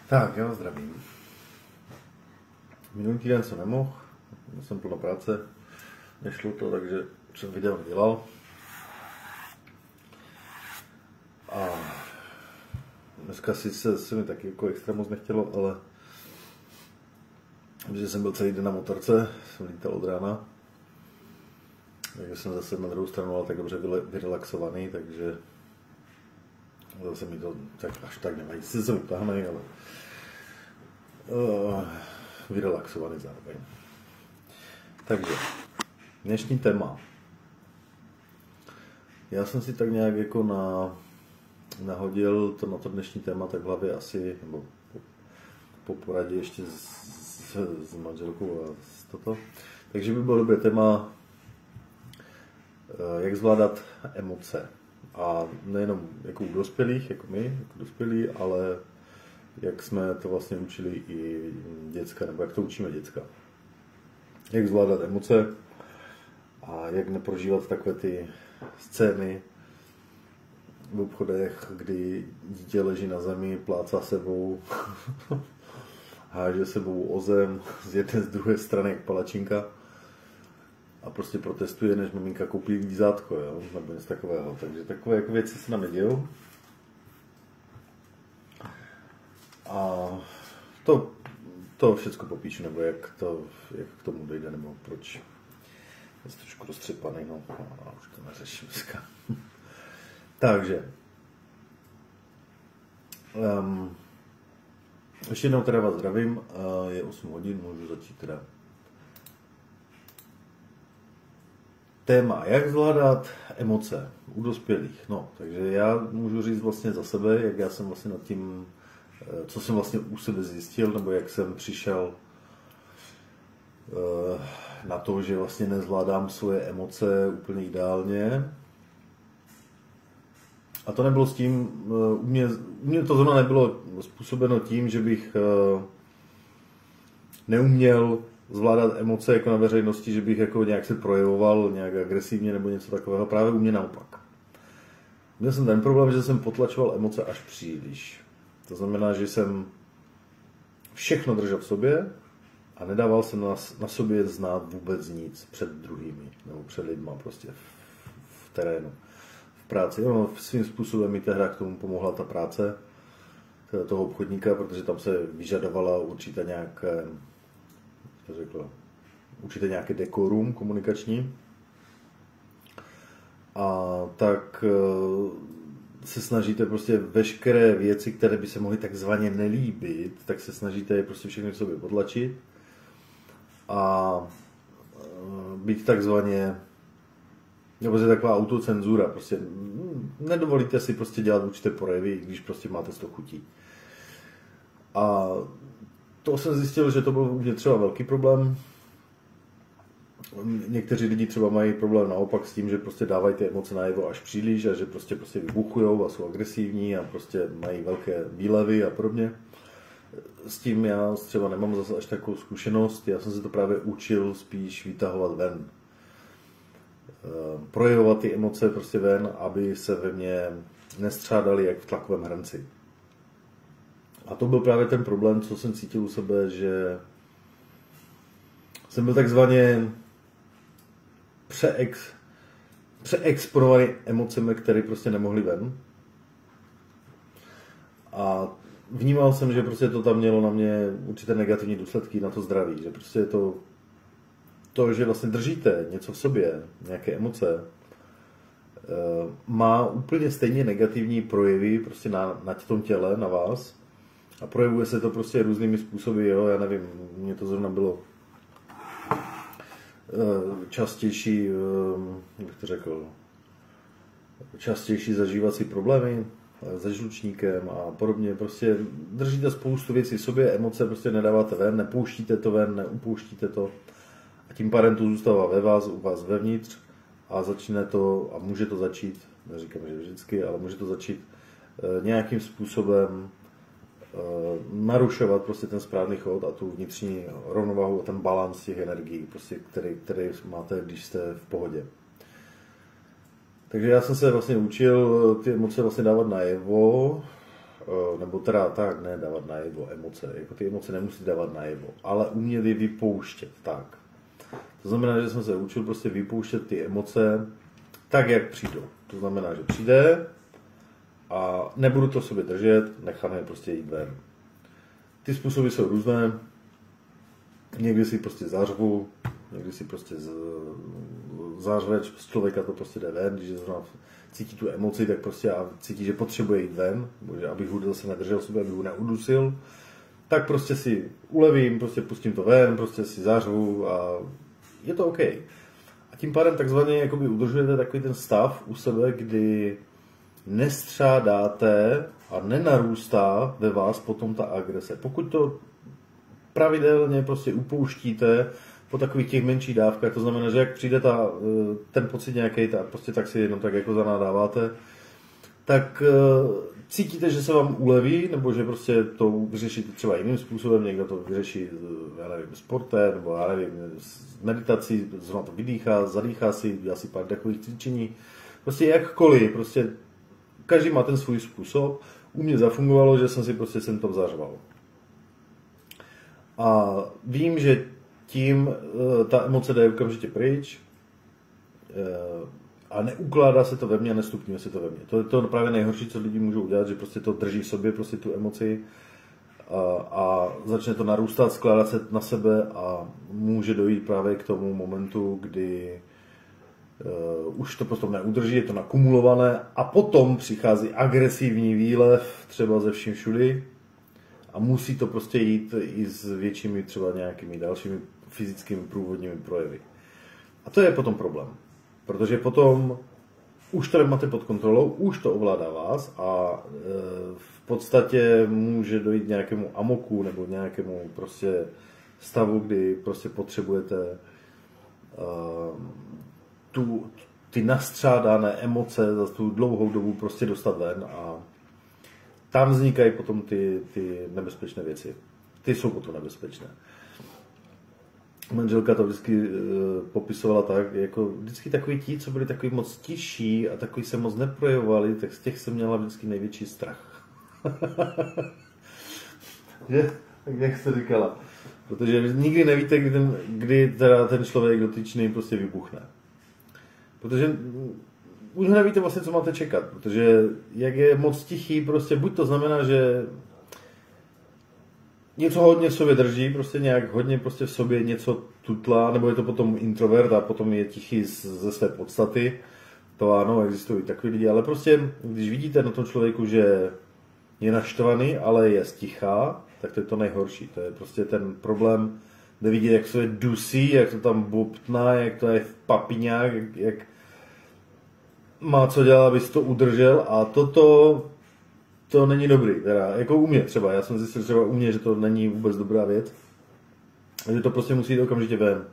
Tak, já vás zdravím. Minulý týden jsem nemohl, měl jsem plno práce, nešlo to, takže jsem video dělal. A dneska se mi taky jako extra moc nechtělo, ale protože jsem byl celý den na motorce, jsem lítal od rána, takže jsem zase na druhou stranu ale tak dobře vyrelaxovaný, takže zase mi to tak až tak nemají, sice jsem utáhnej, ale vyrelaxovaný zároveň. Takže dnešní téma. Já jsem si tak nějak jako nahodil to na to dnešní téma tak v hlavě asi, nebo po poradě ještě s manželkou a s toto. Takže by bylo dobré téma, jak zvládat emoce. A nejenom jako u dospělých, jako my, jako dospělí, ale jak jsme to vlastně učili i děcka, nebo jak to učíme děcka. Jak zvládat emoce a jak neprožívat takové ty scény v obchodech, kdy dítě leží na zemi, plácá sebou, háže sebou o zem z jedné z druhé strany jak palačinka a prostě protestuje, než maminka koupí lízátko, jo? Nebo něco takového. Takže takové jako věci se nám nedějou. A to všechno popíšu, nebo jak k tomu dojde, nebo proč. Je trošku roztřepaný, no a už to neřeším dneska. Takže ještě jednou teda vás zdravím, je 8 hodin, můžu začít teda. Téma, jak zvládat emoce u dospělých. No, takže já můžu říct vlastně za sebe, jak já jsem vlastně nad tím, co jsem vlastně u sebe zjistil, nebo jak jsem přišel na to, že vlastně nezvládám svoje emoce úplně ideálně. A to nebylo s tím, u mě to zrovna nebylo způsobeno tím, že bych neuměl zvládat emoce jako na veřejnosti, že bych jako nějak se projevoval nějak agresivně nebo něco takového, právě u mě naopak. Měl jsem ten problém, že jsem potlačoval emoce až příliš. To znamená, že jsem všechno držel v sobě a nedával jsem na sobě znát vůbec nic před druhými nebo před lidma prostě v terénu, v práci. No, svým způsobem mi tehdy k tomu pomohla ta práce toho obchodníka, protože tam se vyžadovala určitě nějaké dekorum komunikační. A tak se snažíte prostě veškeré věci, které by se mohly takzvaně nelíbit, tak se snažíte je prostě všechny v sobě potlačit a být takzvaně, nebo je taková autocenzura, prostě nedovolíte si prostě dělat určité projevy, když prostě máte z toho chutí. A to jsem zjistil, že to byl u mě třeba velký problém. Někteří lidi třeba mají problém naopak s tím, že prostě dávají ty emoce najevo až příliš a že prostě vybuchujou a jsou agresivní a prostě mají velké výlevy a podobně. S tím já třeba nemám zase až takovou zkušenost, já jsem se to právě učil spíš vytahovat ven. Projevovat ty emoce prostě ven, aby se ve mně nestřádali jak v tlakovém hrnci. A to byl právě ten problém, co jsem cítil u sebe, že jsem byl takzvaně přeexponovaný emocemi, které prostě nemohly ven. A vnímal jsem, že prostě to tam mělo na mě určité negativní důsledky na to zdraví, že prostě to, že vlastně držíte něco v sobě, nějaké emoce, má úplně stejně negativní projevy prostě na tom těle, na vás. A projevuje se to prostě různými způsoby, jo, já nevím, mně to zrovna bylo častější, jak to řekl, častější zažívací problémy se žlučníkem a podobně. Prostě držíte spoustu věcí v sobě, emoce prostě nedáváte ven, nepouštíte to ven, neupouštíte to a tím pádem to zůstává ve vás, u vás vevnitř a začne to, a může to začít, neříkám, že vždycky, ale může to začít nějakým způsobem narušovat prostě ten správný chod a tu vnitřní rovnováhu a ten balans těch energií, prostě, který máte, když jste v pohodě. Takže já jsem se vlastně učil ty emoce vlastně dávat najevo, nebo teda tak, ne dávat najevo emoce, jako ty emoce nemusí dávat najevo, ale umět je vypouštět tak. To znamená, že jsem se učil prostě vypouštět ty emoce tak, jak přijdou. To znamená, že přijde a nebudu to v sobě držet, nechám je prostě jít ven. Ty způsoby jsou různé, někdy si prostě zařvu, někdy si prostě zařve z člověka to prostě jde ven, když cítí tu emoci, tak prostě a cítí, že potřebuje jít ven, abych ho zase nedržel sobě, abych ho neudusil, tak prostě si ulevím, prostě pustím to ven, prostě si zařvu a je to OK. A tím pádem takzvaně jakoby udržujete takový ten stav u sebe, kdy nestřádáte a nenarůstá ve vás potom ta agrese. Pokud to pravidelně prostě upouštíte po takových těch menších dávkách, to znamená, že jak přijde ten pocit nějaký, prostě tak si jenom tak jako zanádáváte, tak cítíte, že se vám uleví, nebo že prostě to vyřešíte třeba jiným způsobem, někdo to vyřeší, já nevím, sportem, nebo já nevím, meditací, zrovna to vydýchá, zadýchá si, dělá si pár takových cvičení, prostě jakkoliv, prostě každý má ten svůj způsob. U mě zafungovalo, že jsem si prostě sem to zařval. A vím, že tím ta emoce jde okamžitě pryč a neukládá se to ve mně a nestupňuje se to ve mně. To je to právě nejhorší, co lidi můžou udělat, že prostě to drží v sobě, prostě tu emoci a začne to narůstat, skládat se na sebe a může dojít právě k tomu momentu, kdy už to prostě neudrží, je to nakumulované a potom přichází agresivní výlev třeba ze vším všudy a musí to prostě jít i s většími třeba nějakými dalšími fyzickými průvodními projevy. A to je potom problém, protože potom už to nemáte pod kontrolou, už to ovládá vás a v podstatě může dojít nějakému amoku nebo nějakému prostě stavu, kdy prostě potřebujete ty nastřádané emoce za tu dlouhou dobu prostě dostat ven a tam vznikají potom ty nebezpečné věci. Ty jsou potom nebezpečné. Manželka to vždycky popisovala tak, jako vždycky takový ti, co byli takový moc tiší a takový se moc neprojevovali, tak z těch jsem měla vždycky největší strach. Jak jste říkala. Protože nikdy nevíte, kdy ten člověk dotyčný prostě vybuchne. Protože už nevíte vlastně, co máte čekat, protože jak je moc tichý, prostě buď to znamená, že něco hodně v sobě drží, prostě nějak hodně prostě v sobě něco tutlá, nebo je to potom introvert a potom je tichý ze své podstaty. To ano, existují takový lidi, ale prostě, když vidíte na tom člověku, že je naštvaný, ale je stichá, tak to je to nejhorší. To je prostě ten problém, kde vidět, jak se dusí, jak to tam bobtná, jak to je v papiňách, jak má co dělat, aby si to udržel a to není dobrý, teda jako u mě třeba, já jsem zjistil třeba u mě, že to není vůbec dobrá věc, že to prostě musí jít okamžitě ven.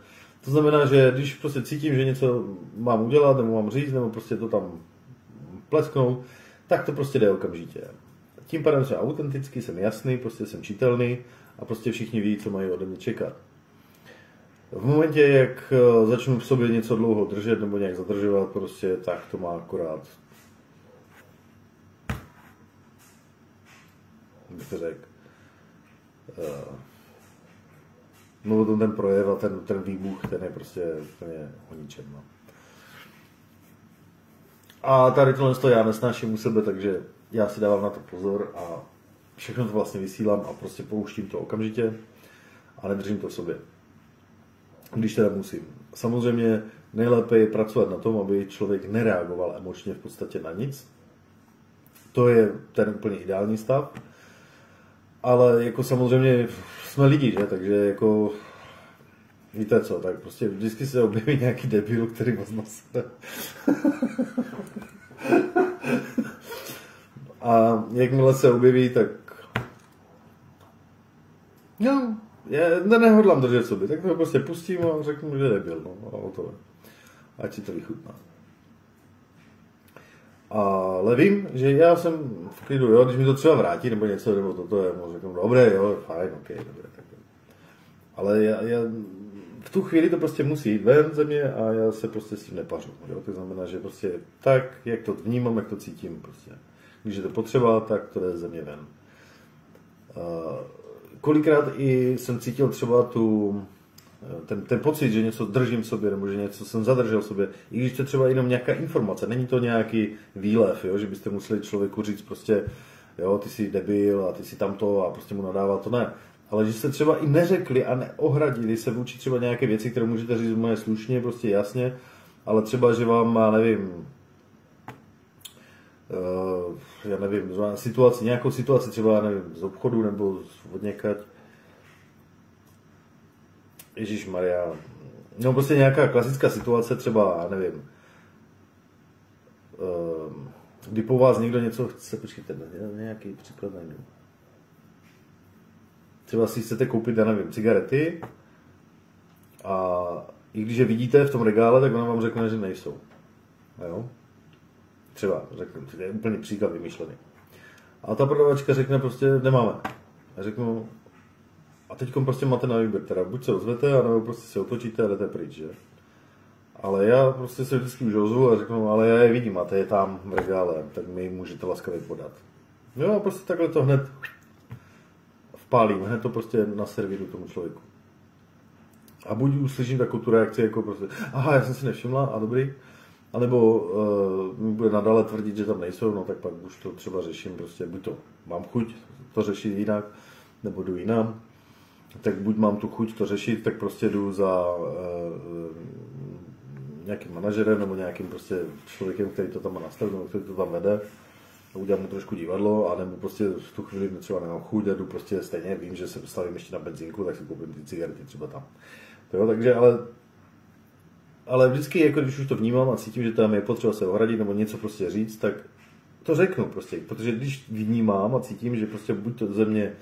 To znamená, že když prostě cítím, že něco mám udělat, nebo mám říct, nebo prostě to tam plesknout, tak to prostě jde okamžitě. Tím pádem jsem autentický, jsem jasný, prostě jsem čitelný a prostě všichni ví, co mají ode mě čekat. V momentě, jak začnu v sobě něco dlouho držet nebo nějak zadržovat, prostě tak to má akorát, bych to řekl, mluvil o ten projev a ten výbuch, ten je prostě úplně o ničem. No. A tady tohle já nesnáším u sebe, takže já si dávám na to pozor a všechno to vlastně vysílám a prostě pouštím to okamžitě a nedržím to v sobě. Když teda musím. Samozřejmě nejlépe je pracovat na tom, aby člověk nereagoval emočně v podstatě na nic. To je ten úplně ideální stav. Ale jako samozřejmě jsme lidi, že? Takže jako víte co, tak prostě vždycky se objeví nějaký debil, který vás nasede. A jakmile se objeví, tak no, já nehodlám držet v sobě, tak to prostě pustím a řeknu, že je debil, no, a hotové. Ať si to vychutná. Ale vím, že já jsem v klidu, jo, když mi to třeba vrátí, nebo něco, nebo toto, já mu řeknu, dobré, jo, fajn, ok, dobré, tak. Ale já v tu chvíli to prostě musí jít ven ze mě a já se prostě s tím nepařu, jo, to znamená, že prostě tak, jak to vnímám, jak to cítím, prostě. Když je to potřeba, tak to jde ze mě ven. Kolikrát i jsem cítil třeba ten pocit, že něco držím v sobě, nebo že něco jsem zadržel v sobě, i když to je třeba jenom nějaká informace, není to nějaký výlev, jo, že byste museli člověku říct prostě, jo, ty jsi debil a ty jsi tamto a prostě mu nadává, to ne. Ale že jste třeba i neřekli a neohradili se vůči třeba nějaké věci, které můžete říct moje slušně, prostě jasně, ale třeba, že vám má, nevím, já nevím, nějakou situaci třeba, nevím, z obchodu nebo od někať. Ježišmarja. No prostě nějaká klasická situace, třeba, nevím, kdy po vás někdo něco chce, počkejte, nějaký příklad najdu. Třeba si chcete koupit, já nevím, cigarety a i když je vidíte v tom regále, tak ona vám řekne, že nejsou. Jo? Třeba, řeknu, to je úplně příklad vymyšlený. A ta prodavačka řekne prostě, nemáme. Já řeknu, a teď prostě máte na výběr, teda buď se ozvete, anebo prostě se otočíte a jdete pryč, že? Ale já prostě se vždycky už ozvu a řeknu, ale já je vidím, máte je tam v regále, tak mi můžete laskavě podat. Jo, a prostě takhle to hned vpálím, hned to prostě naservíru tomu člověku. A buď uslyším takovou tu reakci, jako prostě, aha, já jsem si nevšimla, a dobrý. A nebo mi bude nadále tvrdit, že tam nejsou, no tak pak už to třeba řeším, prostě buď to mám chuť to řešit jinak, nebo jdu jinam. Tak buď mám tu chuť to řešit, tak prostě jdu za nějakým manažerem nebo nějakým prostě člověkem, který to tam má nastavit, nebo který to tam vede. A udělám mu trošku divadlo, anebo prostě v tu chvíli třeba nemám chuť, jdu prostě stejně, vím, že se stavím ještě na benzínku, tak si koupím ty cigarety třeba tam. Jo, takže ale vždycky, jako když už to vnímám a cítím, že tam je potřeba se ohradit nebo něco prostě říct, tak to řeknu prostě, protože když vnímám a cítím, že prostě buď to ze mě,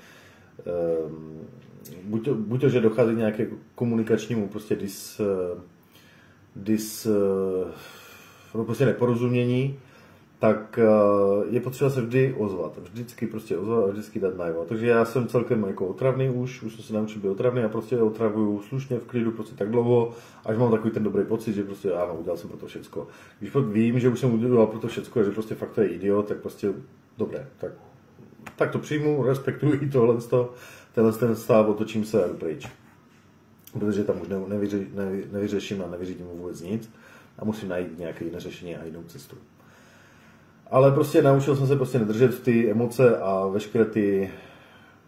buď to, že dochází k nějaké komunikačnímu prostě prostě neporozumění, tak je potřeba se vždy ozvat. Vždycky prostě ozvat a vždycky dát najevo. Takže já jsem celkem jako otravný už jsem se naučil být otravný a prostě otravuju slušně v klidu prostě tak dlouho, až mám takový ten dobrý pocit, že prostě ano, udělal jsem pro to všecko. Když vím, že už jsem udělal pro to všecko a že prostě fakt to je idiot, tak prostě dobré, tak to přijmu, respektuji tenhle ten stav, otočím se a jdu pryč. Protože tam už nevyřeším a nevyřídím vůbec nic a musím najít nějaké jiné řešení a jinou cestu. Ale prostě naučil jsem se prostě nedržet ty emoce a veškeré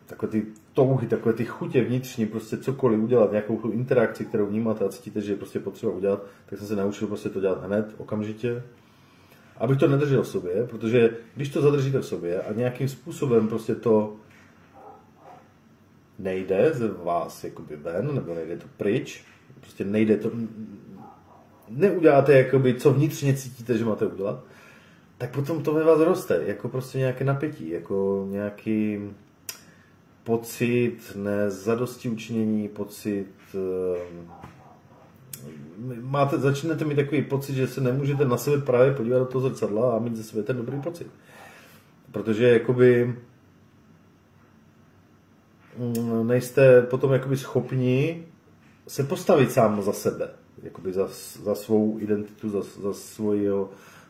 takové ty touhy, takové ty chutě vnitřní, prostě cokoliv udělat, nějakou tu interakci, kterou vnímáte a cítíte, že je prostě potřeba udělat, tak jsem se naučil prostě to dělat hned, okamžitě. Abych to nedržel v sobě, protože když to zadržíte v sobě a nějakým způsobem prostě to nejde z vás jakoby ven, nebo nejde to pryč, prostě nejde to, neuděláte jakoby, co vnitřně cítíte, že máte udělat, tak potom to ve vás roste, jako prostě nějaké napětí, jako nějaký pocit nezadosti učinění, pocit, začnete mít takový pocit, že se nemůžete na sebe právě podívat do toho zrcadla a mít ze sebe ten dobrý pocit. Protože jakoby nejste potom jakoby schopni se postavit sám za sebe, jakoby za svou identitu,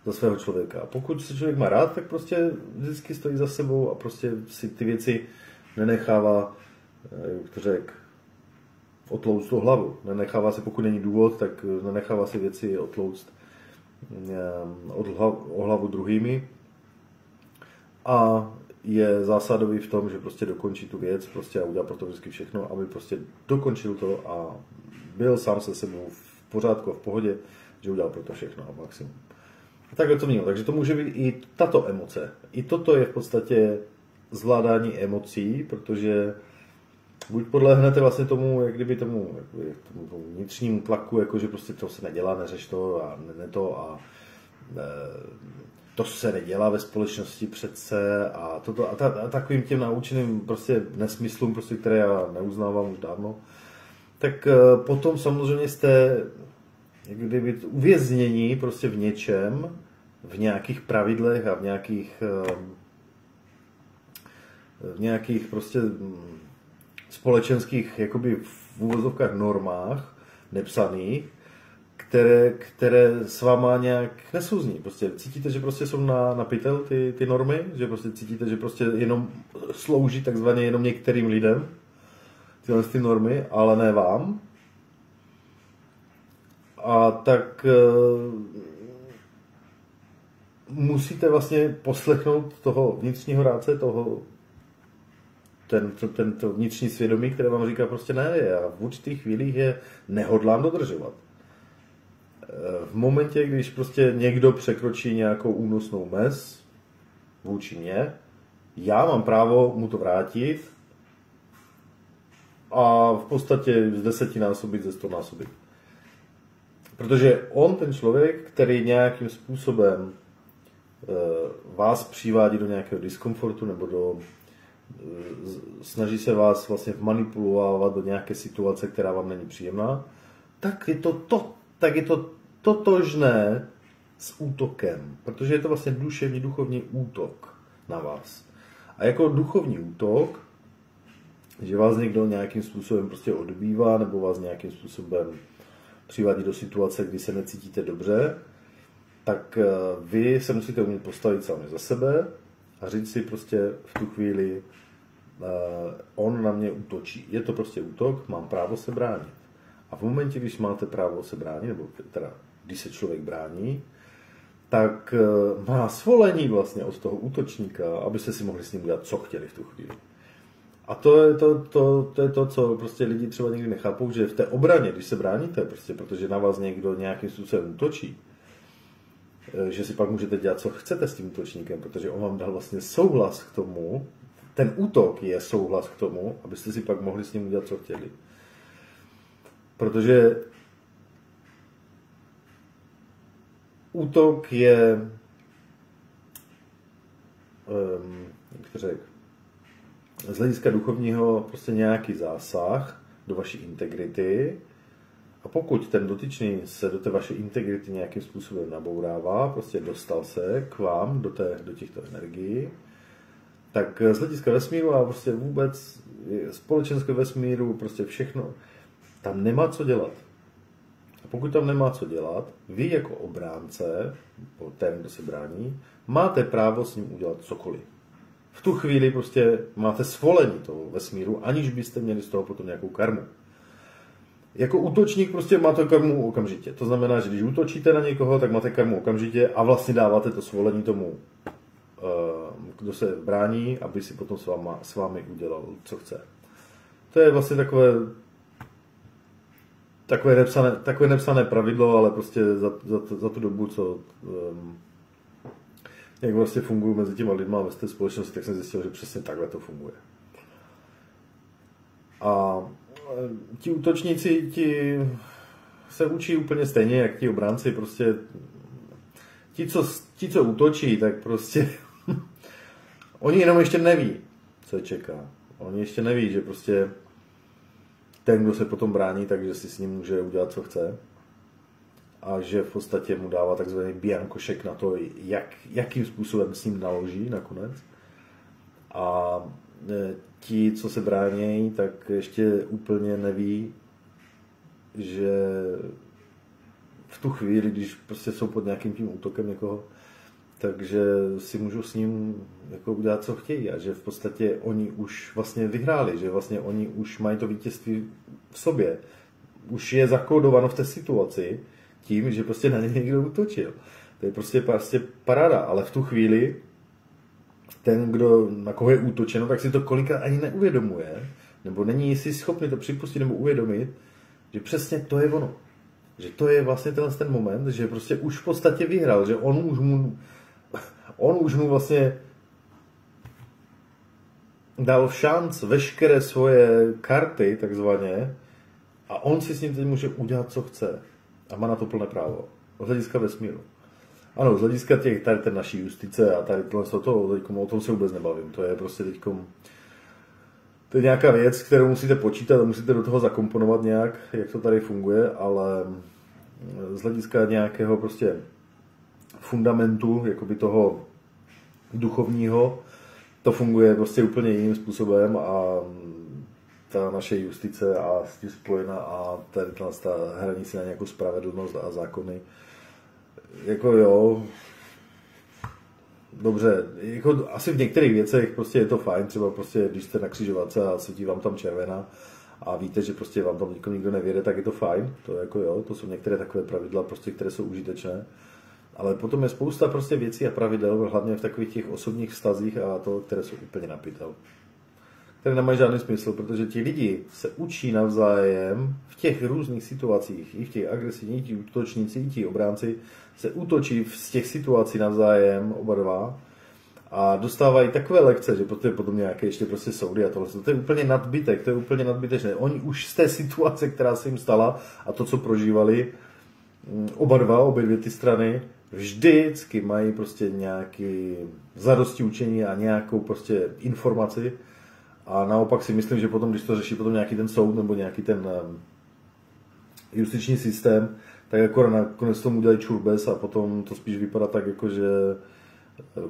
za svého člověka. A pokud se člověk má rád, tak prostě vždycky stojí za sebou a prostě si ty věci nenechává jak bych to řekl, otlouct tu hlavu. Nenechává si, pokud není důvod, tak nenechává si věci otlouct o hlavu druhými. A je zásadový v tom, že prostě dokončí tu věc prostě a udělá pro to vždycky všechno, aby prostě dokončil to a byl sám se sebou v pořádku a v pohodě, že udělal pro to všechno a maximum. Takhle to vnímám. Takže to může být i tato emoce. I toto je v podstatě zvládání emocí, protože buď podlehnete vlastně tomu, jak kdyby tomu vnitřnímu tlaku, jako že prostě to se nedělá, neřeš to a ne to a to se nedělá ve společnosti přece a toto a takovým těm naučeným prostě nesmyslům, prostě, které já neuznávám už dávno, tak potom samozřejmě jste jak kdyby uvěznění prostě v něčem, v nějakých pravidlech a v nějakých prostě společenských jakoby v úvozovkách normách nepsaných, které s váma nějak nesouzní. Prostě cítíte, že prostě jsou na pytel ty normy, že prostě cítíte, že prostě jenom slouží takzvaně jenom některým lidem tyhle ty normy, ale ne vám. A tak musíte vlastně poslechnout toho vnitřního rádce, tento vnitřní svědomí, které vám říká prostě ne, já v určitých chvílích je nehodlám dodržovat. V momentě, když prostě někdo překročí nějakou únosnou mez vůči mně, já mám právo mu to vrátit a v podstatě z 10násobit, ze 100násobit. Protože on, ten člověk, který nějakým způsobem vás přivádí do nějakého diskomfortu nebo snaží se vás vlastně manipulovat do nějaké situace, která vám není příjemná, tak je to totožné s útokem, protože je to vlastně duchovní útok na vás. A jako duchovní útok, že vás někdo nějakým způsobem prostě odbývá nebo vás nějakým způsobem přivádí do situace, kdy se necítíte dobře, tak vy se musíte umět postavit sami za sebe a říct si prostě v tu chvíli, on na mě útočí. Je to prostě útok, mám právo se bránit. A v momentě, když máte právo se bránit, nebo teda když se člověk brání, tak má svolení vlastně od toho útočníka, abyste si mohli s ním dělat, co chtěli v tu chvíli. A to je to, co prostě lidi třeba někdy nechápou, že v té obraně, když se bráníte, prostě, protože na vás někdo nějakým způsobem útočí, že si pak můžete dělat, co chcete s tím útočníkem, protože on vám dal vlastně souhlas k tomu, ten útok je souhlas k tomu, abyste si pak mohli s ním udělat, co chtěli. Protože útok je, jak to řekl, z hlediska duchovního prostě nějaký zásah do vaší integrity a pokud ten dotyčný se do té vaší integrity nějakým způsobem nabourává, prostě dostal se k vám do těchto energií, tak z hlediska vesmíru a prostě vůbec společenského vesmíru, prostě všechno, tam nemá co dělat. A pokud tam nemá co dělat, vy jako obránce, ten, kdo se brání, máte právo s ním udělat cokoliv. V tu chvíli prostě máte svolení toho vesmíru, aniž byste měli z toho potom nějakou karmu. Jako útočník prostě máte karmu okamžitě. To znamená, že když útočíte na někoho, tak máte karmu okamžitě a vlastně dáváte to svolení tomu, kdo se brání, aby si potom s vámi udělal, co chce. To je vlastně takové nepsané pravidlo, ale prostě za tu dobu, co jak vlastně fungují mezi těma lidma ve té společnosti, tak jsem zjistil, že přesně takhle to funguje. A ti útočníci se učí úplně stejně, jak ti obránci. Prostě ti, co útočí, tak prostě oni jenom ještě neví, co je čeká. Oni ještě neví, že prostě ten, kdo se potom brání, takže si s ním může udělat, co chce. A že v podstatě mu dává takzvaný biankošek na to, jakým způsobem s ním naloží nakonec. A ti, co se bránějí, tak ještě úplně neví, že v tu chvíli, když prostě jsou pod nějakým tím útokem někoho, takže si můžu s ním jako udělat, co chtějí a že v podstatě oni už vlastně vyhráli, že vlastně oni už mají to vítězství v sobě. Už je zakódováno v té situaci tím, že prostě na ně někdo útočil. To je prostě paráda, ale v tu chvíli ten, kdo, na koho je útočeno, tak si to kolikrát ani neuvědomuje, nebo není si schopný to připustit nebo uvědomit, že přesně to je ono. Že to je vlastně ten moment, že prostě už v podstatě vyhrál, že on už mu vlastně dal šanc veškeré svoje karty, takzvaně, a on si s ním teď může udělat, co chce. A má na to plné právo. Z hlediska vesmíru. Ano, z hlediska tady té naší justice a tady o tom se vůbec nebavím. To je prostě teďkom... To je nějaká věc, kterou musíte počítat a musíte do toho zakomponovat nějak, jak to tady funguje, ale z hlediska nějakého prostě fundamentu, jakoby toho duchovního, to funguje prostě úplně jiným způsobem a ta naše justice a s tím spojena a tady ta hraní si na nějakou spravedlnost a zákony. Jako jo, dobře, jako asi v některých věcech prostě je to fajn, třeba prostě když jste na křižovatce a svítí vám tam červená a víte, že prostě vám tam nikdo nevěde, tak je to fajn, to jako jo, to jsou některé takové pravidla, prostě, které jsou užitečné. Ale potom je spousta prostě věcí a pravidel, hlavně v takových těch osobních vztazích a to, které jsou úplně na pytel. Které nemají žádný smysl, protože ti lidi se učí navzájem v těch různých situacích, i v těch agresivních, ti útočníci, i ti obránci se útočí z těch situací navzájem, oba dva, a dostávají takové lekce, že potom nějaké ještě prostě soudy a tohle. To je úplně nadbytek, to je úplně nadbytečné. Oni už z té situace, která se jim stala a to, co prožívali, obě dvě ty strany, vždycky mají prostě nějaký zadosti učení a nějakou prostě informaci. A naopak si myslím, že potom, když to řeší potom nějaký ten soud nebo nějaký ten justiční systém, tak jako nakonec tomu udělají čurbes a potom to spíš vypadá tak, jako že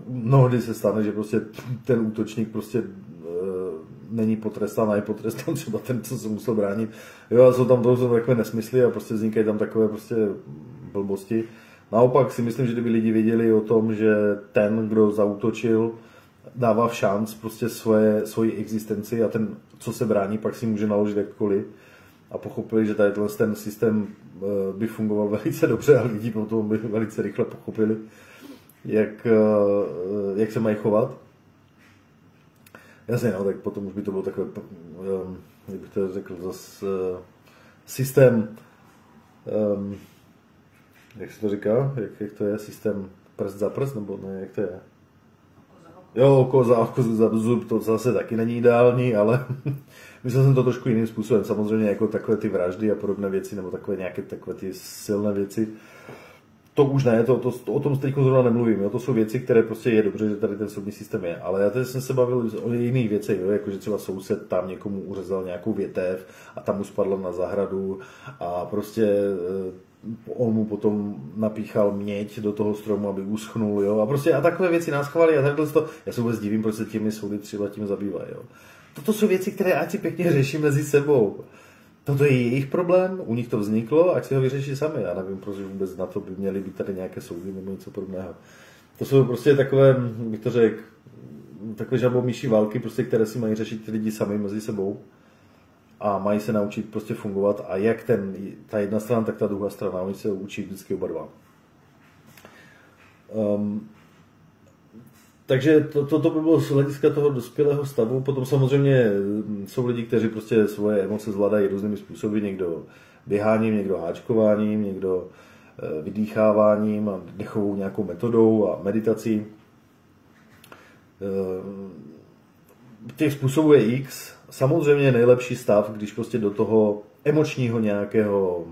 mnohdy se stane, že prostě ten útočník prostě není potrestán a je potrestán třeba ten, co se musel bránit. Jo, a jsou tam takové nesmysly a prostě vznikají tam takové prostě blbosti. Naopak si myslím, že kdyby lidi věděli o tom, že ten, kdo zaútočil, dává v šanc prostě svoji existenci a ten, co se brání, pak si může naložit jakkoliv a pochopili, že tady ten systém by fungoval velice dobře a lidi potom by velice rychle pochopili, jak se mají chovat. Jasně, no, tak potom už by to bylo takové, jak bych to řekl, zase systém, jak se to říká, jak to je, systém prst za prst, nebo ne, jak to je? Jo, oko za zub, to zase taky není ideální, ale myslel jsem to trošku jiným způsobem. Samozřejmě jako takové ty vraždy a podobné věci, nebo takové nějaké takové ty silné věci. To už ne, o tom teď zrovna nemluvím. Jo? To jsou věci, které prostě je dobře, že tady ten soudní systém je. Ale já tady jsem se bavil o jiných věcech, jo? Jako že třeba soused tam někomu uřezal nějakou větev a tam mu spadla na zahradu a prostě on mu potom napíchal měď do toho stromu, aby uschnul, jo, a prostě a takové věci nás chválí a takhle to, já se vůbec divím, proč se těmi soudy třeba tím zabývají, jo. Toto jsou věci, které ať si pěkně řeší mezi sebou. Toto je jejich problém, u nich to vzniklo, ať si ho vyřeší sami, já nevím, proč vůbec na to by měly být tady nějaké soudy nebo něco podobného. To jsou prostě takové, bych to řekl, takové žabomyší války, prostě, které si mají řešit ty lidi sami mezi sebou. A mají se naučit prostě fungovat a jak ta jedna strana, tak ta druhá strana, oni se učí vždycky oba dva. Takže to by bylo z hlediska toho dospělého stavu. Potom samozřejmě jsou lidi, kteří prostě svoje emoce zvládají různými způsoby. Někdo běháním, někdo háčkováním, někdo vydýcháváním a dechovou nějakou metodou a meditací. Těch způsobů je X. Samozřejmě je nejlepší stav, když prostě do toho emočního nějakého,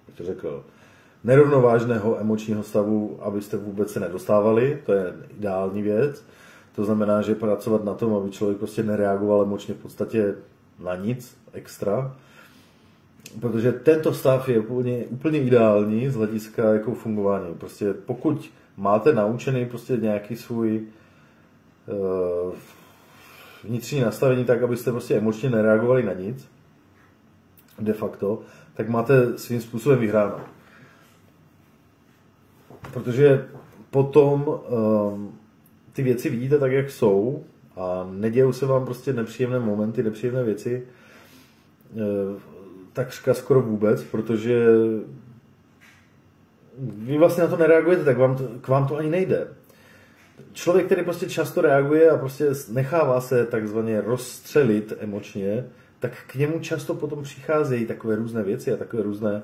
jak to řekl, nerovnovážného emočního stavu, abyste vůbec se nedostávali, to je ideální věc. To znamená, že pracovat na tom, aby člověk prostě nereagoval emočně v podstatě na nic extra. Protože tento stav je úplně ideální z hlediska jako fungování. Prostě pokud máte naučený prostě nějaký svůj vnitřní nastavení tak, abyste prostě emočně nereagovali na nic, de facto, tak máte svým způsobem vyhráno. Protože potom ty věci vidíte tak, jak jsou a nedějou se vám prostě nepříjemné momenty, nepříjemné věci takřka skoro vůbec, protože vy vlastně na to nereagujete, tak k vám to ani nejde. Člověk, který prostě často reaguje a prostě nechává se takzvaně rozstřelit emočně, tak k němu často potom přicházejí takové různé věci a takové různé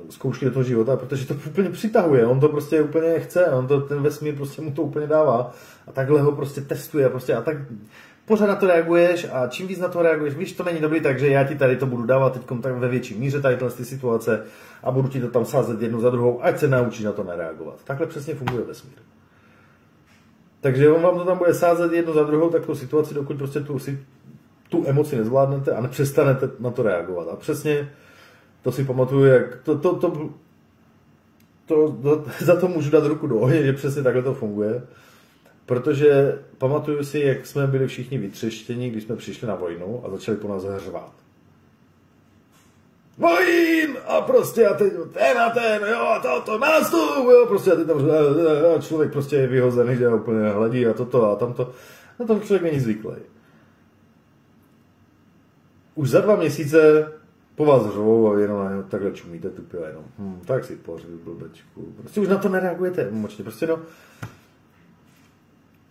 zkoušky do toho života, protože to úplně přitahuje, on to prostě úplně chce, ten vesmír prostě mu to úplně dává a takhle ho prostě testuje prostě a tak pořád na to reaguješ a čím víc na to reaguješ, víš, to není dobrý, takže já ti tady to budu dávat teď tak ve větší míře tady ty situace a budu ti to tam sázet jednu za druhou, ať se naučíš na to nereagovat. Takhle přesně funguje vesmír. Takže on vám to tam bude sázet jednu za druhou takovou situaci, dokud prostě tu emoci nezvládnete a nepřestanete na to reagovat. A přesně to si pamatuju, jak za to můžu dát ruku do ohně, že přesně takhle to funguje. Protože pamatuju si, jak jsme byli všichni vytřeštěni, když jsme přišli na vojnu a začali po nás řvát. Vojn! A prostě a teď ten, jo, a to nástup, jo, prostě a teď tam člověk prostě je vyhozený, že úplně hledí a toto a tamto. No to člověk není zvyklý. Už za 2 měsíce po vás řvou a jenom takhle čumíte tupě a jenom, tak si pořiď, blbečku. Prostě už na to nereagujete emočně, prostě no.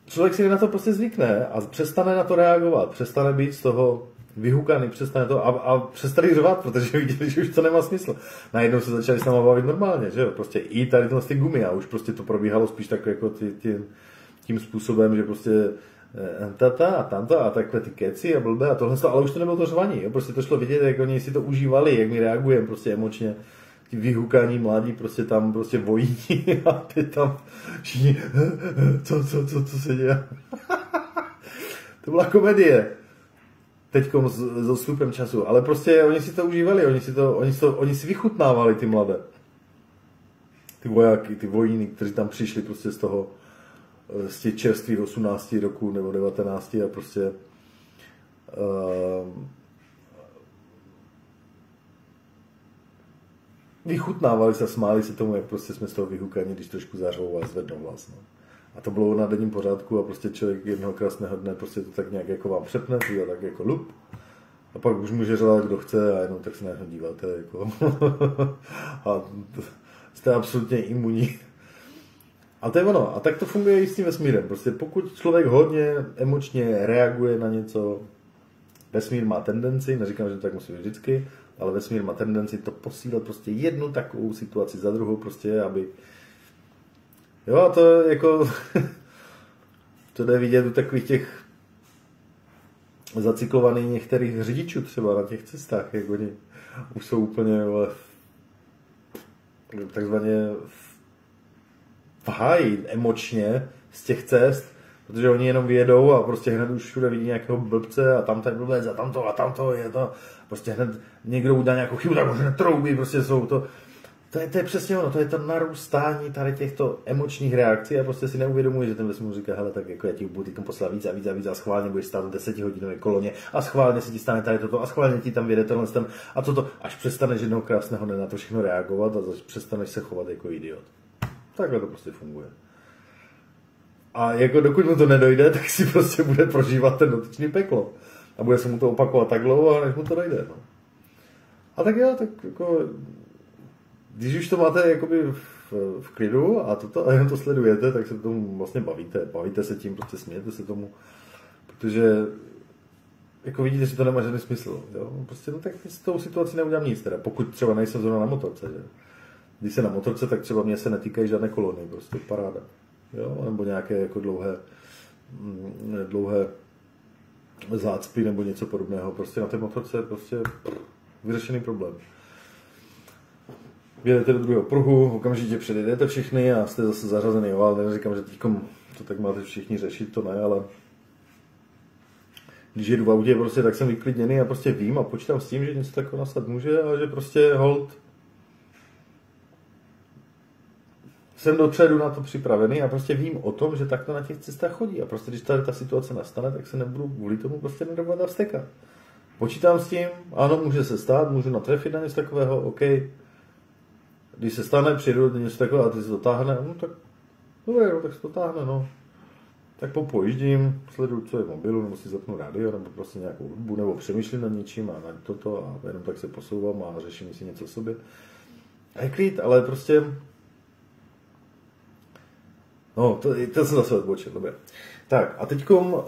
Člověk si na to prostě zvykne a přestane na to reagovat, přestane být z toho vyhukaný, přestane to a přestane řvat, protože viděli, že už to nemá smysl. Najednou se začali s náma bavit normálně, že jo, prostě i tady ty gumy a už prostě to probíhalo spíš tak jako tím způsobem, že prostě a tamto a takhle ty keci a blbé a tohle, ale už to nebylo to řvaní, jo, prostě to šlo vidět, jak oni si to užívali, jak my reagujeme prostě emočně. Ty vyhukání mladí prostě tam prostě vojí a ty tam všichni, co se děje. To byla komedie. Teďkom s odstupem času, ale prostě oni si to užívali, oni si vychutnávali ty mladé. Ty vojáky, ty vojíny, kteří tam přišli prostě z těch čerstvých 18 roku nebo 19 a prostě vychutnávali se, smáli se tomu, jak prostě jsme z toho vyhukaní, když trošku zařvou a zvednou hlas. No. A to bylo na denním pořádku a prostě člověk jednoho krásného dne prostě to tak nějak jako vám přepne, a tak jako lup. A pak už může řvát, kdo chce a jenom tak se na něho díváte. Jako. A jste absolutně imunní. A to je ono. A tak to funguje i s tím vesmírem. Prostě pokud člověk hodně emočně reaguje na něco, vesmír má tendenci, neříkám, že to tak musí být vždycky, ale vesmír má tendenci to posílat prostě jednu takovou situaci za druhou, prostě, aby... Jo, a to jako... to jde vidět u takových těch zacyklovaných některých řidičů třeba na těch cestách, jak oni už jsou úplně takzvaně v háji emočně z těch cest, protože oni jenom vyjedou a prostě hned už všude vidí nějakého blbce a tam ten blbec a tamto je to. Prostě hned někdo udělá nějakou chybu, tak hned troubí, prostě jsou to. To je přesně ono, to je to narůstání tady těchto emočních reakcí a prostě si neuvědomuje, že ten vesmír říká, hele, tak jako já ti budu teď poslat víc a schválně budeš stát v 10hodinové koloně a schválně se ti stane tady toto a schválně ti tam vyjede tenhle ten a toto, až přestaneš jednoho krásného dne na to všechno reagovat a přestaneš se chovat jako idiot. Takhle to prostě funguje. A jako dokud mu to nedojde, tak si prostě bude prožívat ten dotyčný peklo. A bude se mu to opakovat tak dlouho, než mu to dojde. No. A tak jo, tak jako... Když už to máte jakoby v klidu a jenom to sledujete, tak se tomu vlastně bavíte. Bavíte se tím, prostě smějete se tomu. Protože jako vidíte, že to nemá žádný smysl. Jo? Prostě no tak s tou situací neudělám nic. Teda, pokud třeba nejsem zrovna na motorce. Že? Když jsem na motorce, tak třeba mě se netýkají žádné kolony. Prostě paráda. Jo? Nebo nějaké jako dlouhé zácpy nebo něco podobného. Prostě na té motorce prostě vyřešený problém. Vyjedete do druhého pruhu, okamžitě předjedete všechny a jste zase zařazený, jo, ale neříkám, že teďkom to tak máte všichni řešit, to ne, ale když jedu v autě, prostě, tak jsem vyklidněný a prostě vím a počítám s tím, že něco takového nastat může a že prostě hold jsem dopředu na to připravený a prostě vím o tom, že takto na těch cestách chodí a prostě když tady ta situace nastane, tak se nebudu kvůli tomu prostě nervovat a vztekat. Počítám s tím, ano, může se stát, můžu natrefit na něco takového, OK. když se stane přirozeně něco takové a ty se to táhne, no tak dobré, no, tak se to táhne, no. Tak pojíždím, sleduju, co je v mobilu, nebo si zapnu rádio, nebo prostě nějakou hudbu, nebo přemýšlím nad něčím a na toto a jenom tak se posouvám a řeším si něco v sobě. A je klid, ale prostě... No, to jsem zase odbočil, dobré. Tak a teďkom,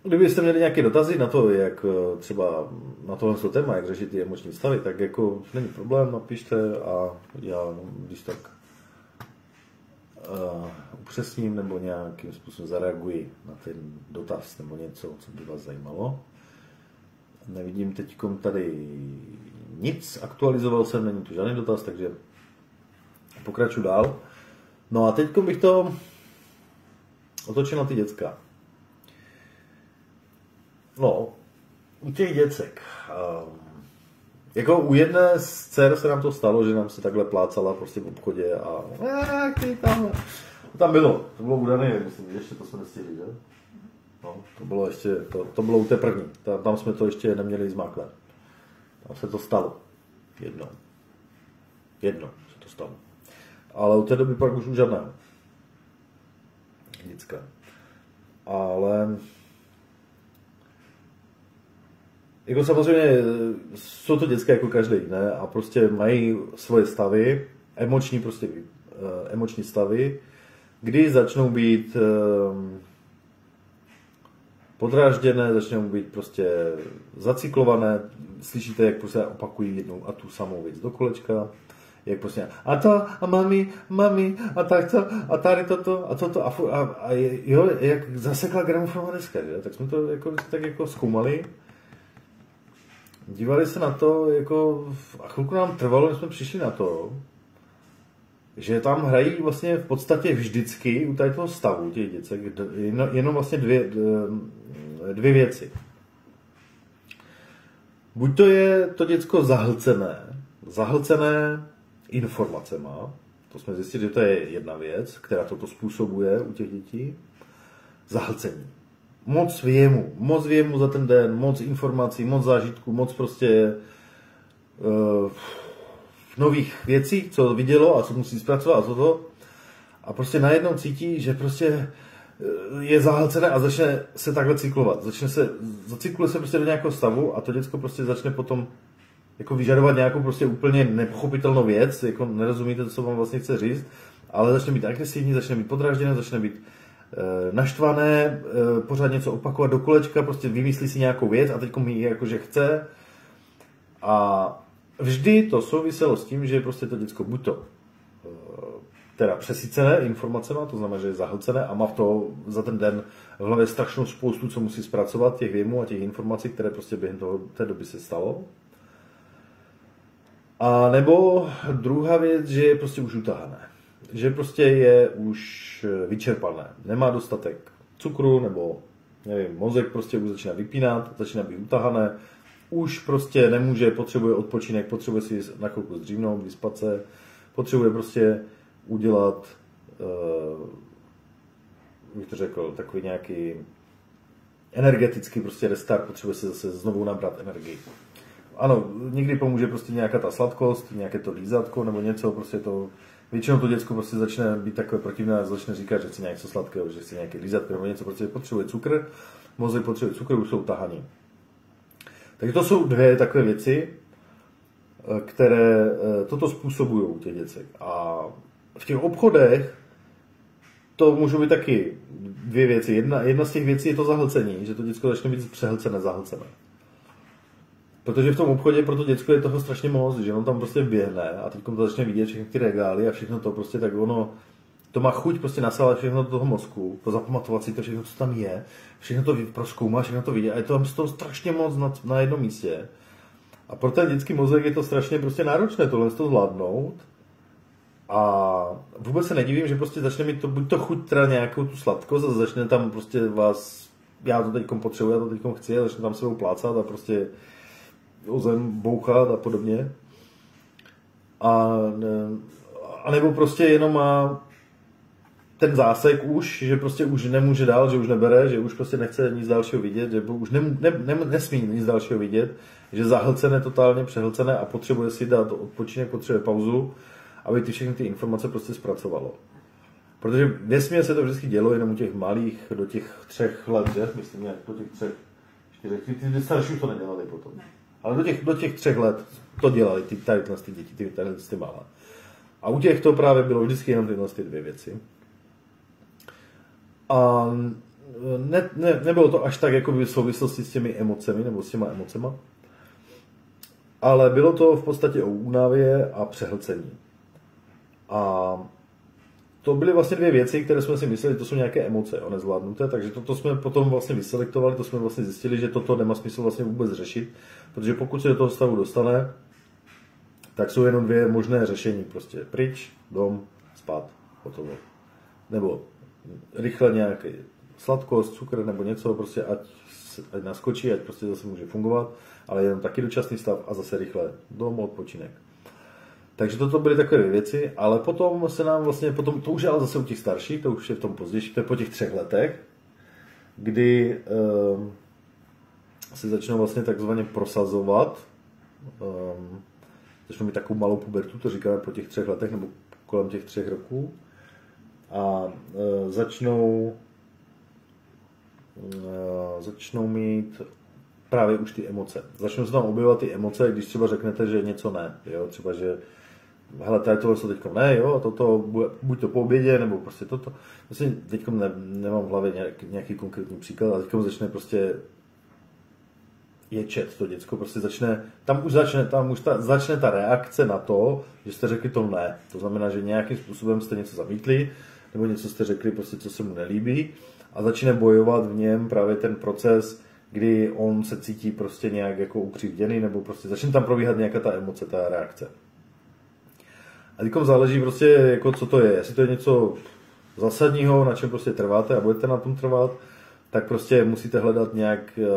kdybyste měli nějaké dotazy na to, jak třeba na tohle téma, jak řešit ty emoční stavy, tak jako není problém, napište a já když tak upřesním nebo nějakým způsobem zareaguji na ten dotaz nebo něco, co by vás zajímalo. Nevidím teďkom tady nic, aktualizoval jsem, není tu žádný dotaz, takže pokračuju dál. No a teďkom bych to otočil na ty děcka. No, u těch děcek. Jako u jedné z dcer se nám to stalo, že nám se takhle plácala prostě v obchodě a ty tam. Tam bylo, to bylo u Dany, myslím, ještě to jsme nestihli, že? No, to bylo ještě, to bylo u té první, tam jsme to ještě neměli zmáklé. Tam se to stalo. Jedno se to stalo. Ale u té doby pak už žádného. Děcka. Ale... Jako samozřejmě jsou to děcka jako každý, ne? A prostě mají svoje stavy, emoční stavy, kdy začnou být podrážděné, začnou být prostě zacyklované. Slyšíte, jak prostě opakují jednou a tu samou věc do kolečka. Jak prostě a to, a mami, a tak to, a tady toto, a toto, a jo, jak zasekla gramofonová deska, že? Tak jsme to jako, tak jako zkoumali. Dívali se na to, jako, a chvilku nám trvalo, než jsme přišli na to, že tam hrají vlastně v podstatě vždycky u tady toho stavu těch děcek jenom vlastně dvě věci. Buď to je to děcko zahlcené informacema, to jsme zjistili, že to je jedna věc, která toto způsobuje u těch dětí, zahlcení. Moc věmu za ten den, moc informací, moc zážitků, moc prostě nových věcí, co vidělo a co musí zpracovat a toto. A prostě najednou cítí, že prostě je zahlcené a začne se takhle cyklovat. Zacykluje se prostě do nějakého stavu a to děcko prostě začne potom jako vyžadovat nějakou prostě úplně nepochopitelnou věc, jako nerozumíte, co vám vlastně chce říct, ale začne být agresivní, začne být podrážděné, začne být naštvané, pořád něco opakovat do kolečka, prostě vymyslí si nějakou věc a teď mi jakože chce. A vždy to souviselo s tím, že je prostě to děcko buď to teda přesycené informacemi, to znamená, že je zahlcené a má v toho za ten den v hlavě strašnou spoustu, co musí zpracovat, těch věmů a těch informací, které prostě během té doby se stalo. A nebo druhá věc, že je prostě už utahané. Že prostě je už vyčerpané. Nemá dostatek cukru, nebo nevím, mozek prostě už začíná vypínat, začíná být utahané. Už prostě nemůže, potřebuje odpočinek, potřebuje si na chvilku zdřímnout, vyspat se, potřebuje prostě udělat, bych to řekl, takový nějaký energetický prostě restart, potřebuje se zase znovu nabrat energii. Ano, někdy pomůže prostě nějaká ta sladkost, nějaké to lízatko nebo něco, prostě to, většinou to děcko prostě začne být takové protivné a začne říkat, že chce něco sladkého, že chce nějaké lízatko nebo něco, prostě potřebuje cukr, mozek potřebuje cukr, už jsou tahaní. Takže to jsou dvě takové věci, které toto způsobují u těch děcek. A v těch obchodech to můžou být taky dvě věci. Jedna z těch věcí je to zahlcení, že to děcko začne být přehlcené, zahlcené. Protože v tom obchodě pro to děcko je toho strašně moc, že on tam prostě běhne a teď to začne vidět všechny ty regály a všechno to prostě tak ono, to má chuť prostě nasávat všechno do toho mozku, pozapamatovat si to všechno, co tam je, všechno to prozkoumá, všechno to vidí a je to tam z toho strašně moc na jednom místě. A pro ten dětský mozek je to strašně prostě náročné tohle to zvládnout. A vůbec se nedivím, že prostě začne mít to, buď to chuť teda nějakou tu sladkost a začne tam prostě vás, já to teďkom potřebuji, já to teďkom chci a začne tam sebou plácat a prostě o zem bouchat a podobně. A nebo prostě jenom má ten zásek už, že prostě už nemůže dál, že už nebere, že už prostě nechce nic dalšího vidět, že už nesmí nic dalšího vidět že zahlcené, totálně přehlcené a potřebuje si dát odpočinek, potřebuje pauzu, aby ty všechny ty informace prostě zpracovalo. Protože vesměs se to vždycky dělo jenom u těch malých do těch 3 let, že? Myslím nějak do těch 3, 4, ty starší už to nedělali potom. Ale do těch 3 let to dělali ty děti, ty malé. A u těch to právě bylo vždycky jenom tyhle ty 2 věci. A nebylo to až tak jako v souvislosti s těmi emocemi, nebo s těma emocema. Ale bylo to v podstatě o únavě a přehlcení. A to byly vlastně 2 věci, které jsme si mysleli, že to jsou nějaké emoce nezvládnuté, takže toto jsme potom vlastně vyselektovali, to jsme vlastně zjistili, že toto nemá smysl vlastně vůbec řešit, protože pokud se do toho stavu dostane, tak jsou jenom 2 možné řešení, prostě pryč, dom, spát, hotovo. Nebo rychle nějaký sladkost, cukr nebo něco, prostě ať naskočí, ať prostě zase může fungovat, ale jenom taky dočasný stav a zase rychle dom, odpočinek. Takže toto byly takové věci, ale potom se nám vlastně, potom, to už je ale zase u těch starších, to už je v tom pozdější, to je po těch 3 letech, kdy se začnou vlastně takzvaně prosazovat, začnou mít takovou malou pubertu, to říkáme po těch 3 letech nebo kolem těch 3 roků a začnou mít právě už ty emoce. Začnou se tam objevovat ty emoce, když třeba řeknete, že něco ne, jo, třeba, že hele, tady tohle se teďko ne, jo, toto, buď to po obědě, nebo prostě toto. Vlastně teďko nemám v hlavě nějaký konkrétní příklad, ale teďko začne prostě ječet to děcko, prostě tam už začne ta reakce na to, že jste řekli to ne. To znamená, že nějakým způsobem jste něco zamítli, nebo něco jste řekli, prostě, co se mu nelíbí a začne bojovat v něm právě ten proces, kdy on se cítí prostě nějak jako ukřivděný, nebo prostě začne tam probíhat nějaká ta emoce, ta reakce. A teďkom záleží prostě, jako co to je. Jestli to je něco zásadního, na čem prostě trváte a budete na tom trvat, tak prostě musíte hledat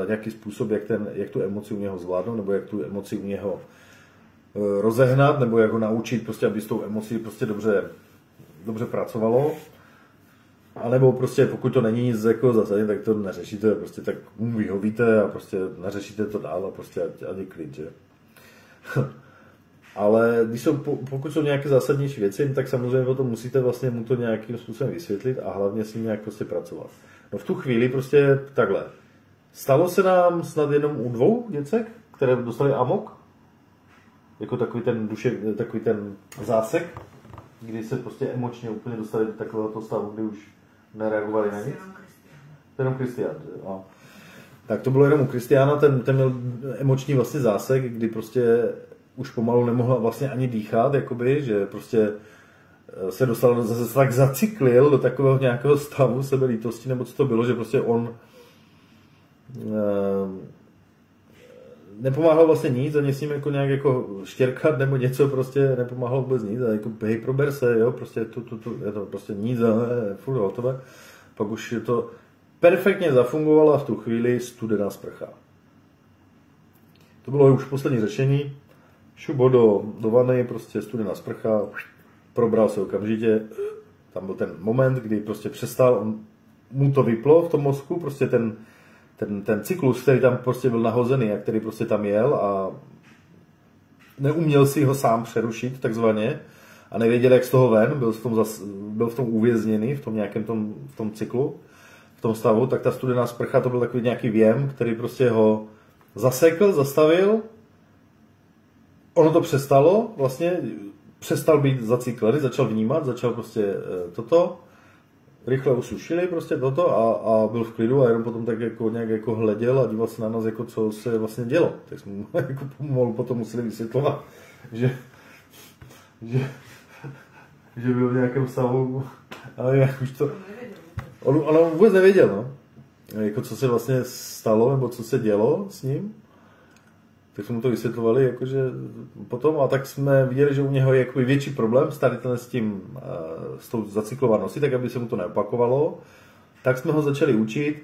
nějaký způsob, jak tu emoci u něho zvládnout, nebo jak tu emoci u něho rozehnat, nebo jak ho naučit, prostě, aby s tou emocí prostě dobře pracovalo. A nebo prostě pokud to není nic jako zásadně, tak to neřešíte, prostě tak mu vyhovíte a prostě neřešíte to dál a prostě ať je klid, že? Ale pokud jsou nějaké zásadnější věci, tak samozřejmě potom musíte vlastně mu to nějakým způsobem vysvětlit a hlavně s ním nějak prostě pracovat. No v tu chvíli prostě takhle. Stalo se nám snad jenom u 2 děcek, které dostali amok, jako takový ten zásek, kdy se prostě emočně úplně dostali do takového stavu, kdy už nereagovali na nic. To jenom Kristián. No. Tak to bylo jenom u Kristiána, ten měl emoční vlastně zásek, kdy prostě už pomalu nemohla vlastně ani dýchat, jakoby, že prostě se dostal, zase tak zacyklil do takového nějakého stavu sebelítosti, nebo co to bylo, že prostě on nepomáhal vlastně nic, ani s ním jako nějak jako štěrkat nebo něco, prostě nepomáhal vůbec nic, a jako hej, prober se, jo, prostě je to prostě nic, furt hotové. Pak už to perfektně zafungovalo a v tu chvíli studená sprcha. To bylo už poslední řešení. Šubo do vany, prostě studená sprcha, probral se okamžitě. Tam byl ten moment, kdy prostě přestal, mu to vyplo v tom mozku, prostě ten cyklus, který tam prostě byl nahozený a který prostě tam jel a neuměl si ho sám přerušit takzvaně a nevěděl, jak z toho ven, byl v tom uvězněný, v tom nějakém v tom cyklu, v tom stavu, tak ta studená sprcha to byl takový nějaký věm, který prostě ho zasekl, zastavil. Ono to přestalo, vlastně přestal být zacyklený, začal vnímat, začal prostě toto, rychle usušili prostě toto a byl v klidu a jenom potom tak jako nějak jako hleděl a díval se na nás, jako co se vlastně dělo. Tak jsme mu jako pomalu potom museli vysvětlovat, že byl v nějakém stavu, ale jak už to... On vůbec nevěděl, no. Jako co se vlastně stalo, nebo co se dělo s ním. Tak jsme mu to vysvětlovali, jakože potom, a tak jsme viděli, že u něho je jakoby větší problém s tou zacyklovaností, tak aby se mu to neopakovalo. Tak jsme ho začali učit,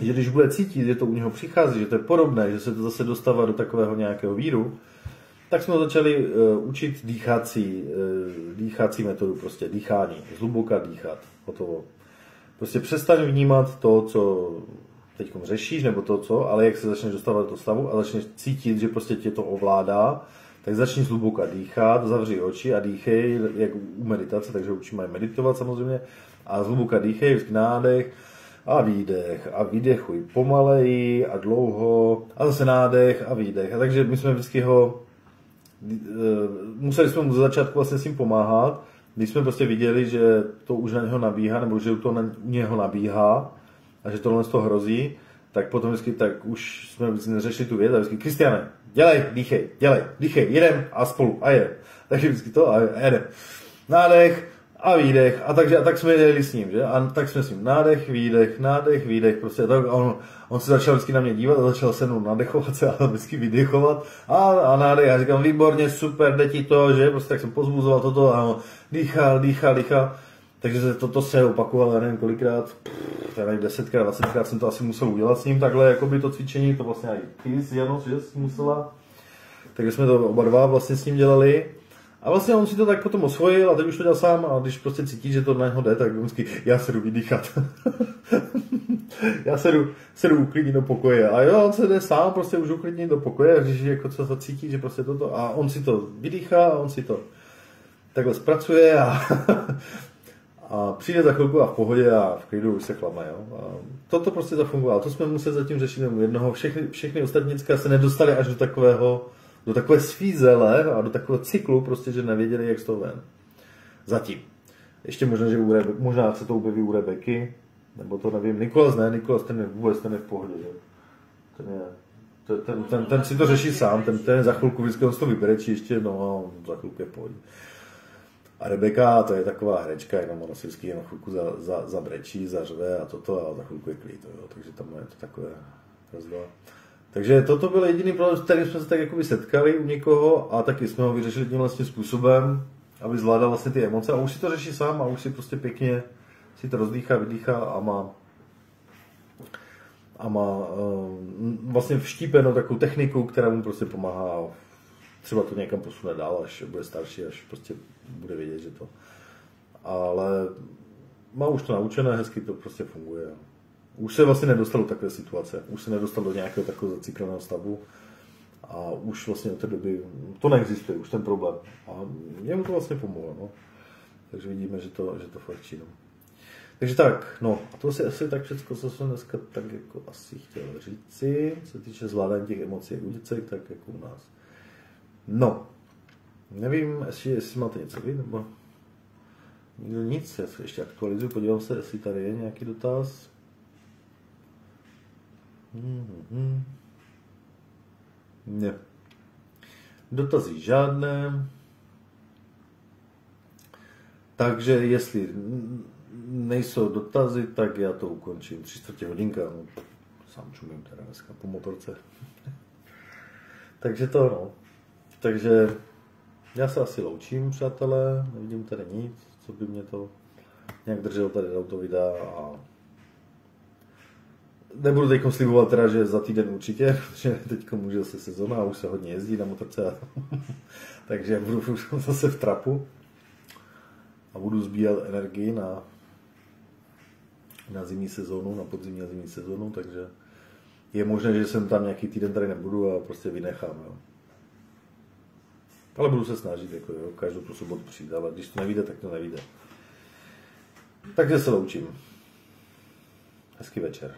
že když bude cítit, že to u něho přichází, že to je podobné, že se to zase dostává do takového nějakého víru, tak jsme ho začali učit dýchací metodu, prostě dýchání, zhluboka dýchat, hotovo. Prostě přestaň vnímat to, co teď řešíš, nebo to co, ale jak se začneš dostávat do toho stavu a začneš cítit, že prostě tě to ovládá, tak začni zhluboka dýchat, zavři oči a dýchej, jak u meditace, takže učíme meditovat samozřejmě, a zhluboka dýchej, vždycky nádech a výdechuj pomaleji a dlouho a zase nádech a výdech. A takže my jsme vždycky museli jsme mu za začátku vlastně s tím pomáhat, když jsme prostě viděli, že to už na něho nabíhá, nebo že to na něho nabíhá a že tohle z toho hrozí, tak potom vždycky, tak už jsme neřešili tu věc a vždycky, Kristiane, dělej, dýchej, jedem a spolu a jedem. Takže vždycky to a jedem. Nádech a výdech a tak jsme jeli s ním, že? A tak jsme s ním nádech, výdech, prostě tak on se začal vždycky na mě dívat a začal se mnou nadechovat se a vždycky vydechovat a nádech a říkám, výborně, super, jde ti to, že? Prostě tak jsem pozbuzoval toto a on dýchal. Takže toto se opakovalo, já nevím kolikrát, já nevím, 10krát, 20krát jsem to asi musel udělat s ním, takhle jakoby to cvičení, to vlastně i ty s Janou, že jsi musela. Takže jsme to oba dva vlastně s ním dělali. A vlastně on si to tak potom osvojil a teď už to dělal sám a když prostě cítí, že to na něho jde, tak vždycky já se jdu vydýchat. Já se jdu uklidnit do pokoje. A jo, on se jde sám prostě už uklidnit do pokoje, když jako co to cítí, že prostě toto. A on si to vydýchá a on si to takhle zpracuje a přijde za chvilku a v pohodě a v klidu už se chlame. Jo? A toto prostě zafungovalo. To jsme museli zatím řešit jenom jednoho. Všechny ostatní děcka se nedostali až do takové svízele a do takového cyklu, prostě, že nevěděli, jak z toho ven. Zatím. Ještě možná, že možná se to objeví u Rebeky, nebo to nevím. Nikolas ten je vůbec v pohodě. Že? Ten si to řeší sám, ten za chvilku vždycky on si to vybere, či ještě za chvilku je v pohodě. A Rebeka, to je taková herečka, jenom ona si vždycky jen chvilku zabrečí, zařve a toto a za chvilku je klid. Jo. Takže tam je to takové rozdá. Takže toto byl jediný problém, s kterým jsme se tak jakoby setkali u někoho a taky jsme ho vyřešili tím vlastně způsobem, aby zvládal vlastně ty emoce a už si to řeší sám a už si prostě pěkně si to rozdýchá, vydýchá a má vlastně vštípenou takovou techniku, která mu prostě pomáhá třeba to někam posune dál, až bude starší, až prostě bude vědět, že to. Ale má už to naučené, hezky to prostě funguje. Už se vlastně nedostal do takové situace, už se nedostal do nějakého takového zacikleného stavu a už vlastně od té doby to neexistuje, už ten problém. A jemu to vlastně pomohlo, no. Takže vidíme, že to frčí, no. Takže tak, no, a to asi tak všechno, co jsem dneska tak jako asi chtěl říci, co se týče zvládání těch emocí u děcek, tak jako u nás. No, nevím, jestli máte něco vy, nebo nikdo nic, já se ještě aktualizuju, podívám se, jestli tady je nějaký dotaz. Ne. Dotazy žádné. Takže jestli nejsou dotazy, tak já to ukončím. 3/4 hodinka, no, sám čumím teda dneska po motorce. Takže to, no. Takže já se asi loučím, přátelé, nevidím tady nic, co by mě to nějak drželo tady do toho videa a nebudu teď slibovat teda, že za týden určitě, protože teď může zase sezona a už se hodně jezdí na motorce, takže budu zase v trapu a budu sbírat energii na zimní sezónu, na podzimní a zimní sezónu, takže je možné, že jsem tam nějaký týden tady nebudu a prostě vynechám. Jo. Ale budu se snažit, jako, jo, každou tu sobotu přijít, ale když to nevíde, tak to nevíde. Takže se loučím. Hezký večer.